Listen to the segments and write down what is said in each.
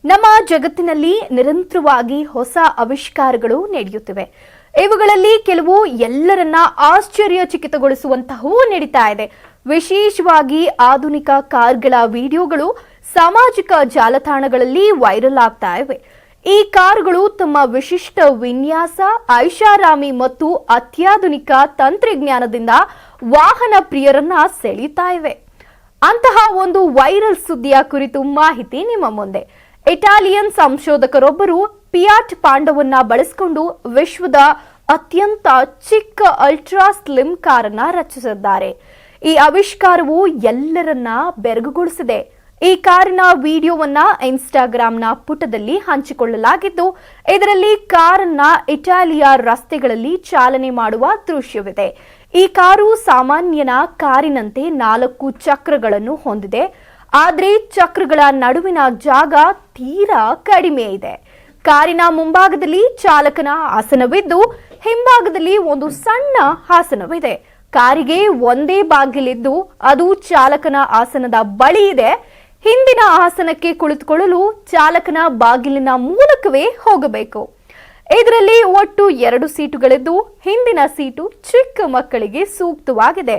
ನಮ್ಮ ಜಗತ್ತಿನಲ್ಲಿ ನಿರಂತರವಾಗಿ ಹೊಸ ಆವಿಷ್ಕಾರಗಳು ನಡೆಯುತ್ತಿವೆ. ಇವುಗಳಲ್ಲಿ ಕೆಲವು ಎಲ್ಲರನ್ನ ಆಶ್ಚರ್ಯಚಕಿತಗೊಳಿಸುವಂತಹವೂ ನಡೀತಾ ಇದೆ. ವಿಶೇಷವಾಗಿ ಆಧುನಿಕ ಕಾರ್ಗಳ ವಿಡಿಯೋಗಳು ಸಾಮಾಜಿಕ ಜಾಲತಾಣಗಳಲ್ಲಿ ವೈರಲ್ ಆಗ್ತಾ ಇವೆ. ಈ ಕಾರುಗಳು ತಮ್ಮ ವಿಶಿಷ್ಟ ವಿನ್ಯಾಸ, ಐಷಾರಾಮಿ ಮತ್ತು ಅತ್ಯಾಧುನಿಕ ತಂತ್ರಜ್ಞಾನದಿಂದ ವಾಹನ ಪ್ರಿಯರನ್ನ ಸೆಳೆಯುತ್ತಾ ಇವೆ. ಅಂತಹ ಒಂದು ವೈರಲ್ ಸುದ್ದಿಯ ಕುರಿತು ಮಾಹಿತಿ ನಿಮ್ಮ ಮುಂದೆ. ಇಟಾಲಿಯನ್ ಸಂಶೋಧಕರೊಬ್ಬರು ಫಿಯಾಟ್ ಪಾಂಡವನ್ನ ಬಳಸಿಕೊಂಡು ವಿಶ್ವದ ಅತ್ಯಂತ ಚಿಕ್ಕ ಅಲ್ಟ್ರಾ ಸ್ಲಿಮ್ ಕಾರನ್ನ ರಚಿಸಿದ್ದಾರೆ. ಈ ಆವಿಷ್ಕಾರವು ಎಲ್ಲರನ್ನ ಬೆರಗುಗೊಳಿಸಿದೆ. ಈ ಕಾರಿನ ವಿಡಿಯೋವನ್ನ ಇನ್ಸ್ಟಾಗ್ರಾಂನ ಪುಟದಲ್ಲಿ ಹಂಚಿಕೊಳ್ಳಲಾಗಿದ್ದು, ಇದರಲ್ಲಿ ಕಾರನ್ನ ಇಟಾಲಿಯ ರಸ್ತೆಗಳಲ್ಲಿ ಚಾಲನೆ ಮಾಡುವ ದೃಶ್ಯವಿದೆ. ಈ ಕಾರು ಸಾಮಾನ್ಯನ ಕಾರಿನಂತೆ 4 ಚಕ್ರಗಳನ್ನು ಹೊಂದಿದೆ, ಆದರೆ ಚಕ್ರಗಳ ನಡುವಿನ ಜಾಗ ತೀರಾ ಕಡಿಮೆ ಇದೆ. ಕಾರಿನ ಮುಂಭಾಗದಲ್ಲಿ ಚಾಲಕನ ಆಸನವಿದ್ದು, ಹಿಂಭಾಗದಲ್ಲಿ ಒಂದು ಸಣ್ಣ ಆಸನವಿದೆ. ಕಾರಿಗೆ ಒಂದೇ ಬಾಗಿಲಿದ್ದು, ಅದು ಚಾಲಕನ ಆಸನದ ಬಳಿ ಇದೆ. ಹಿಂದಿನ ಆಸನಕ್ಕೆ ಕುಳಿತುಕೊಳ್ಳಲು ಚಾಲಕನ ಬಾಗಿಲಿನ ಮೂಲಕವೇ ಹೋಗಬೇಕು. ಇದರಲ್ಲಿ ಒಟ್ಟು 2 ಸೀಟುಗಳಿದ್ದು, ಹಿಂದಿನ ಸೀಟು ಚಿಕ್ಕ ಮಕ್ಕಳಿಗೆ ಸೂಕ್ತವಾಗಿದೆ.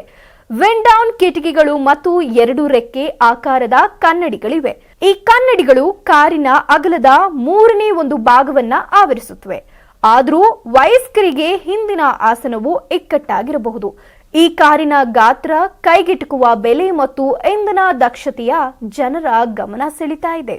ವಿಂಡ್ ಡೌನ್ ಕಿಟಕಿಗಳು ಮತ್ತು 2 ರೆಕ್ಕೆ ಆಕಾರದ ಕನ್ನಡಿಗಳಿವೆ. ಈ ಕನ್ನಡಿಗಳು ಕಾರಿನ ಅಗಲದ 3ನೇ ಒಂದು ಭಾಗವನ್ನ ಆವರಿಸುತ್ತವೆ. ಆದರೂ ವಯಸ್ಕರಿಗೆ ಹಿಂದಿನ ಆಸನವು ಇಕ್ಕಟ್ಟಾಗಿರಬಹುದು. ಈ ಕಾರಿನ ಗಾತ್ರ, ಕೈಗೆಟುಕುವ ಬೆಲೆ ಮತ್ತು ಇಂಧನ ದಕ್ಷತೆಯ ಜನರ ಗಮನ ಸೆಳೀತಾ ಇದೆ.